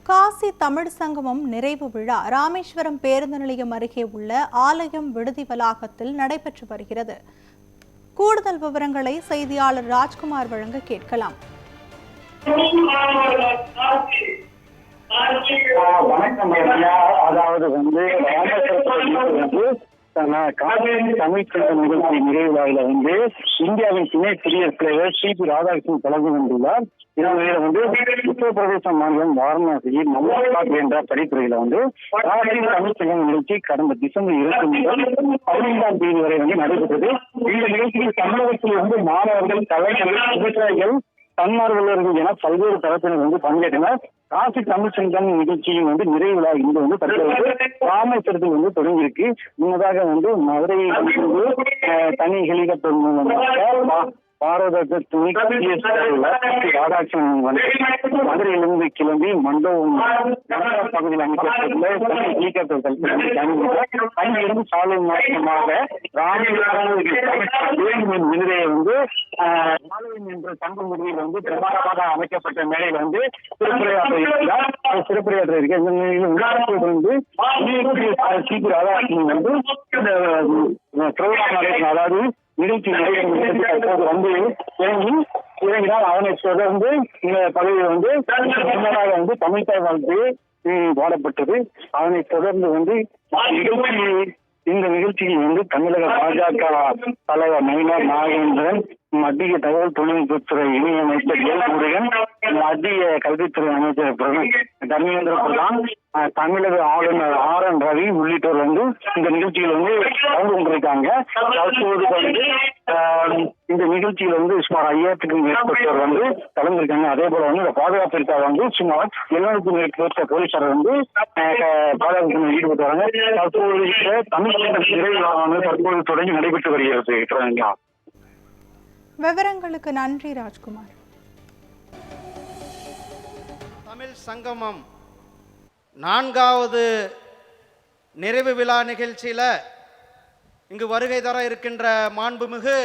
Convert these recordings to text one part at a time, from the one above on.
காசி தமிழ் சங்கமம் நிறைவு விழா ராமேஸ்வரம் பேருந்து நிலையம் அருகே உள்ள ஆலயம் விடுதி வளாகத்தில் நடைபெற்று வருகிறது. கூடுதல் விவரங்களை செய்தியாளர் ராஜ்குமார் வழங்க கேட்கலாம். வணக்கம். அதாவது தமிழ் சங்கம் நிகழ்ச்சி நிறைவுல இந்தியாவின் துணை குடியரசுத் தலைவர் சிபி ராதாகிருஷ்ணன் கலந்து கொண்டுள்ளார். இதன் உத்தரப்பிரதேச மாநிலம் வாரணாசியில் மல்லாபாத் என்ற படித்துறையில ராஷ்டிரிய தமிழ் சங்கம் நிகழ்ச்சி கடந்த டிசம்பர் 20 முதல் 15ஆம் தேதி வரை நடைபெற்றது. இந்த நிகழ்ச்சியில் தமிழகத்தில் மாணவர்கள், கலைஞர்கள், விவசாயிகள், தன்னார்வலர்கள் என பல்வேறு தரப்பினர் பங்கேற்றனர். காசி தமிழ் சங்கம் நிகழ்ச்சியின் நிறைவு விழா இன்று தற்போது ராமேஸ்வரத்தில் தொடங்கியிருக்கு. முன்னதாக மதுரையில் தனி ஹெலிகாப்டர் மூலம் பாரத துணை குடியரசுத் தலைவர் ராதாகிருஷ்ணன் மதுரையிலிருந்து கிளம்பி மண்டபம் பகுதியில் அமைக்கப்பட்டுள்ள ஹெலிகாப்டர்கள் அங்கிருந்து சாலை மாற்றமாக ராமேஸ்வரம் விருதை மாலவன் என்ற தங்க முறையில் பிரமாண்டமாக அமைக்கப்பட்ட மேடையில் சிறப்புரையாற்ற இருக்கு. இந்த நிலையில் சிபி ராதாகிருஷ்ணன் புரோகிராம் அதாவது நிகழ்ச்சி தற்போது இறங்கினால் அவனை தொடர்ந்து இந்த பகுதியில் முன்னதாக தமிழ்தாய் வாழ்த்து பாடப்பட்டது. அதனை தொடர்ந்து இந்த நிகழ்ச்சியில் தமிழக பாஜக தலைவர் நயினார் நாகேந்திரன், மத்திய தகவல் தொழில்நுட்பத்துறை இணையமைச்சர் எல் முருகன், மத்திய கல்வித்துறை அமைச்சர் தர்மேந்திர பிரதான், தமிழக ஆளுநர் ஆர்.என். ரவி உள்ளிட்டோர் இந்த நிகழ்ச்சியில் கலந்து கொண்டிருக்காங்க. தற்போது இந்த நிகழ்ச்சியில் சுமார் 5000க்கும் மேற்பட்டோர் கலந்திருக்காங்க. அதே போல இந்த பாதுகாப்பிற்காக சுமார் 700க்கும் மேற்பட்ட போலீசார் பாதுகாப்பு ஈடுபட்டு வராங்க. தற்போது தமிழ் நிறைவான தற்போது தொடங்கி நடைபெற்று வருகிறது. விவரங்களுக்கு நன்றி ராஜ்குமார். தமிழ் சங்கமம் 4வது நிறைவு விழா நிகழ்ச்சியில் இங்கு வருகை தர இருக்கின்ற மாண்புமிகு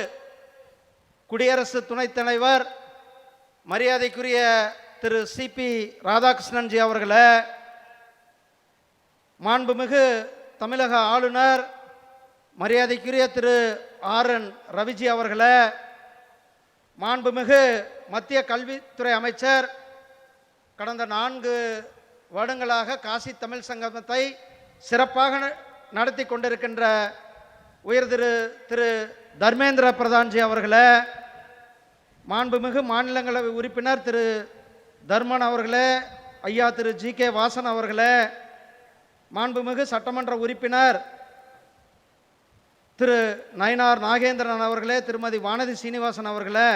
குடியரசு துணைத் தலைவர் மரியாதைக்குரிய திரு சிபி ராதாகிருஷ்ணன்ஜி அவர்களே, மாண்புமிகு தமிழக ஆளுநர் மரியாதைக்குரிய திரு ஆர்.என். ரவிஜி அவர்களே, மாண்புமிகு மத்திய கல்வித்துறை அமைச்சர் கடந்த 4 வருடங்களாக காசி தமிழ் சங்கமத்தை சிறப்பாக நடத்தி கொண்டிருக்கின்ற உயர் திரு தர்மேந்திர பிரதான்ஜி அவர்களே, மாண்புமிகு மாநிலங்களவை உறுப்பினர் திரு தர்மன் அவர்களே, ஐயா திரு ஜி.கே. வாசன் அவர்களே, மாண்புமிகு சட்டமன்ற உறுப்பினர் திரு நயினார் நாகேந்திரன் அவர்களே, திருமதி வானதி சீனிவாசன் அவர்களே,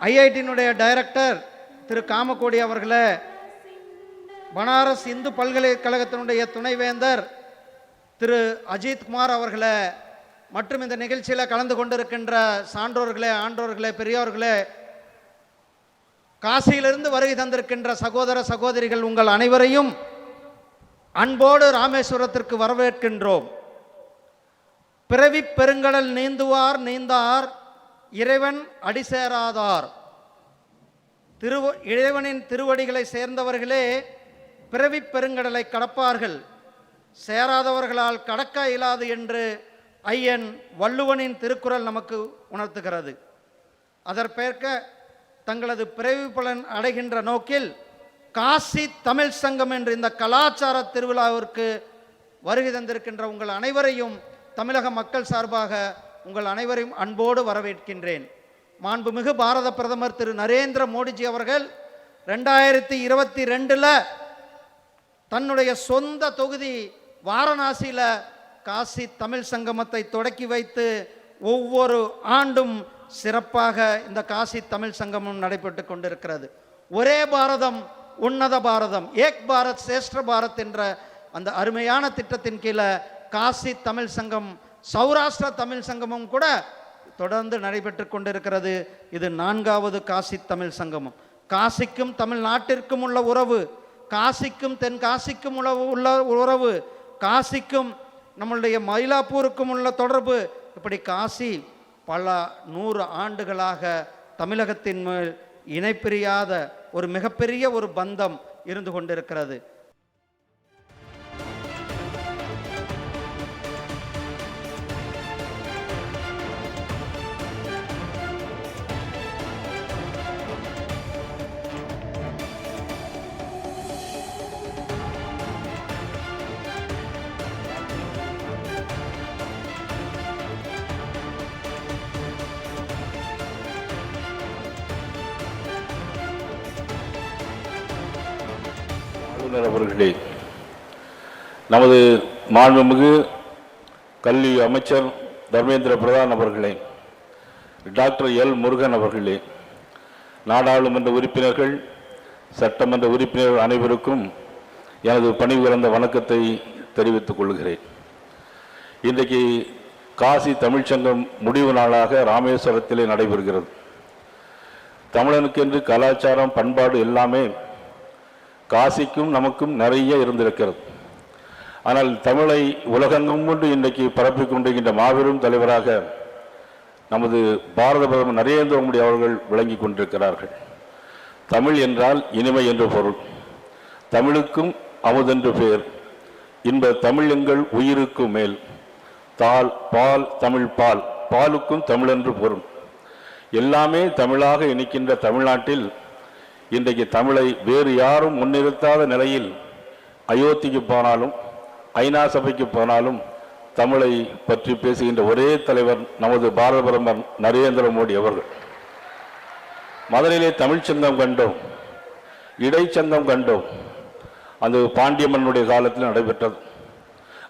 ஐஐடியினுடைய டைரக்டர் திரு காமகோடி அவர்களே, பனாரஸ் இந்து பல்கலைக்கழகத்தினுடைய துணைவேந்தர் திரு அஜித் குமார் அவர்களே, மற்றும் இந்த நிகழ்ச்சியில் கலந்து கொண்டிருக்கின்ற சான்றோர்களே, ஆன்றோர்களே, பெரியோர்களே, காசியிலிருந்து வருகை தந்திருக்கின்ற சகோதர சகோதரிகள் உங்கள் அனைவரையும் அன்போடு ராமேஸ்வரத்திற்கு வரவேற்கின்றோம். பிறவி பெருங்கடல் நீந்துவார் நீந்தார், இறைவன் அடிசேராதார். இறைவனின் திருவடிகளை சேர்ந்தவர்களே பிறவி பெருங்கடலை கடப்பார்கள், சேராதவர்களால் கடக்க இயலாது என்று ஐயன் வள்ளுவனின் திருக்குறள் நமக்கு உணர்த்துகிறது. அதற்கேற்க தங்களது பிறவி பலன் அடைகின்ற நோக்கில் காசி தமிழ் சங்கம் என்ற இந்த கலாச்சார திருவிழாவிற்கு வருகை தந்திருக்கின்ற உங்கள் அனைவரையும் தமிழக மக்கள் சார்பாக உங்கள் அனைவரையும் அன்போடு வரவேற்கின்றேன். மாண்புமிகு பாரத பிரதமர் திரு நரேந்திர மோடிஜி அவர்கள் 2022 தன்னுடைய சொந்த தொகுதி வாரணாசியில் காசி தமிழ் சங்கமத்தை தொடக்கி வைத்து ஒவ்வொரு ஆண்டும் சிறப்பாக இந்த காசி தமிழ் சங்கமம் நடைபெற்று கொண்டிருக்கிறது. ஒரே பாரதம் உன்னத பாரதம், ஏக் பாரத் சிரேஷ்ட பாரத் என்ற அந்த அருமையான திட்டத்தின் கீழே காசி தமிழ் சங்கம், சௌராஷ்டிர தமிழ் சங்கமும் கூட தொடர்ந்து நடைபெற்று கொண்டிருக்கிறது. இது 4வது காசி தமிழ் சங்கமம். காசிக்கும் தமிழ்நாட்டிற்கும் உள்ள உறவு, காசிக்கும் தென்காசிக்கும் உள்ள உறவு, காசிக்கும் நம்மளுடைய மயிலாப்பூருக்கும் உள்ள தொடர்பு, இப்படி காசி பல 100 ஆண்டுகளாக தமிழகத்தின் மேல் இணைப்பிரியாத ஒரு மிகப்பெரிய ஒரு பந்தம் இருந்து கொண்டிருக்கிறது. ஆளுநர் அவர்களே, நமது மாண்புமிகு கல்வி அமைச்சர் தர்மேந்திர பிரதான் அவர்களே, டாக்டர் எல் முருகன் அவர்களே, நாடாளுமன்ற உறுப்பினர்கள், சட்டமன்ற உறுப்பினர்கள் அனைவருக்கும் எனது பணிவுகலந்த வணக்கத்தை தெரிவித்துக் கொள்கிறேன். இன்றைக்கு காசி தமிழ்ச்சங்கம் முடிவு நாளாக ராமேஸ்வரத்திலே நடைபெறுகிறது. தமிழனுக்கென்று கலாச்சாரம், பண்பாடு எல்லாமே காசிக்கும் நமக்கும் நிறைய இருந்திருக்கிறது. ஆனால் தமிழை உலகெங்கும் கொண்டு இன்றைக்கு பரப்பிக் கொண்டிருக்கின்ற மாபெரும் தலைவராக நமது பாரத பிரதமர் நரேந்திர மோடி அவர்கள் விளங்கி கொண்டிருக்கிறார்கள். தமிழ் என்றால் இனிமை என்று பொருள். தமிழுக்கும் அமுதென்று பெயர். இன்ப தமிழ் எங்கள் உயிருக்கு மேல். தால் பால் தமிழ் பால், பாலுக்கும் தமிழென்று பொருள். எல்லாமே தமிழாக இணைக்கின்ற தமிழ்நாட்டில் இன்றைக்கு தமிழை வேறு யாரும் முன்னிறுத்தாத நிலையில் அயோத்திக்கு போனாலும் ஐநா சபைக்கு போனாலும் தமிழை பற்றி பேசுகின்ற ஒரே தலைவர் நமது பாரத பிரதமர் நரேந்திர மோடி அவர்கள். மதுரையிலே தமிழ்ச்சங்கம் கண்டோம், இடைச்சங்கம் கண்டோம். அது பாண்டிய மன்னனுடைய காலத்தில் நடைபெற்றது.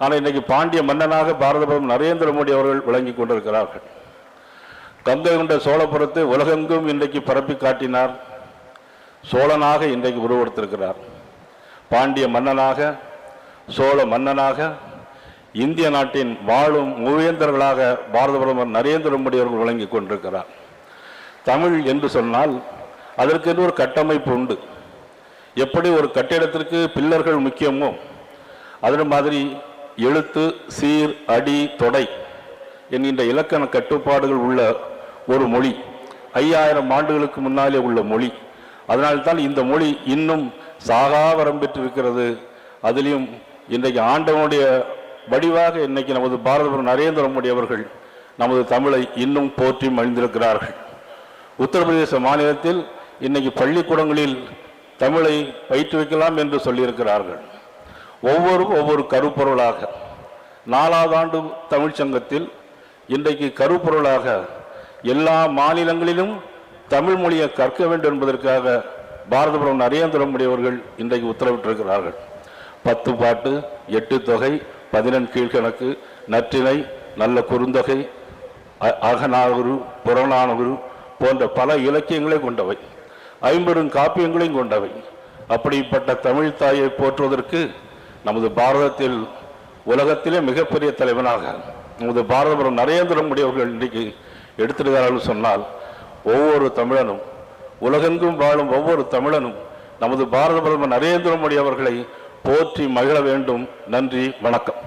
ஆனால் இன்றைக்கு பாண்டிய மன்னனாக பாரத பிரதமர் நரேந்திர மோடி அவர்கள் விளங்கி கொண்டிருக்கிறார்கள். கங்கை கொண்ட சோழபுரத்தை உலகெங்கும் இன்றைக்கு பரப்பி காட்டினார். சோழனாக இன்றைக்கு உருவெடுத்திருக்கிறார். பாண்டிய மன்னனாக, சோழ மன்னனாக, இந்திய நாட்டின் வாழும் மூவேந்தர்களாக பாரத பிரதமர் நரேந்திர மோடி அவர்கள் விளங்கி கொண்டிருக்கிறார். தமிழ் என்று சொன்னால் அதற்கென்று ஒரு கட்டமைப்பு உண்டு. எப்படி ஒரு கட்டிடத்திற்கு பில்லர்கள் முக்கியமோ அதே மாதிரி எழுத்து, சீர், அடி, தொடை என்கின்ற இலக்கண கட்டுப்பாடுகள் உள்ள ஒரு மொழி 5000 ஆண்டுகளுக்கு முன்னாலே உள்ள மொழி. அதனால்தான் இந்த மொழி இன்னும் சாகாவரம் பெற்றிருக்கிறது. அதிலும் இன்றைக்கு ஆண்டவனுடைய வடிவாக இன்னைக்கு நமது பாரத பிரதமர் நரேந்திர மோடி அவர்கள் நமது தமிழை இன்னும் போற்றி மகிழ்ந்திருக்கிறார்கள். உத்தரப்பிரதேச மாநிலத்தில் இன்னைக்கு பள்ளிக்கூடங்களில் தமிழை பயிற்றுவிக்கலாம் என்று சொல்லியிருக்கிறார்கள். ஒவ்வொரு கருப்பொருளாக 4வது ஆண்டு தமிழ்ச்சங்கத்தில் இன்றைக்கு கருப்பொருளாக எல்லா மாநிலங்களிலும் தமிழ் மொழியை கற்க வேண்டும் என்பதற்காக பாரத பிரதமர் நரேந்திர மோடி அவர்கள் இன்றைக்கு உத்தரவிட்டிருக்கிறார்கள். 10 பாட்டு, 8 தொகை, 11 கீழ்கணக்கு, நற்றிணை, நல்ல குறுந்தொகை, அகநானூறு, புறநானூறு போன்ற பல இலக்கியங்களை கொண்டவை, 50 காப்பியங்களையும் கொண்டவை. அப்படிப்பட்ட தமிழ் தாயை போற்றுவதற்கு நமது பாரதத்தில் உலகத்திலே மிகப்பெரிய தலைவனாக நமது பாரத பிரதமர் நரேந்திர மோடி அவர்கள் இன்றைக்கு எடுத்திருக்கிறார்கள் சொன்னால் ஒவ்வொரு தமிழனும், உலகெங்கும் வாழும் ஒவ்வொரு தமிழனும் நமது பாரத பிரதமர் நரேந்திர மோடி அவர்களை போற்றி மகிழ வேண்டும். நன்றி, வணக்கம்.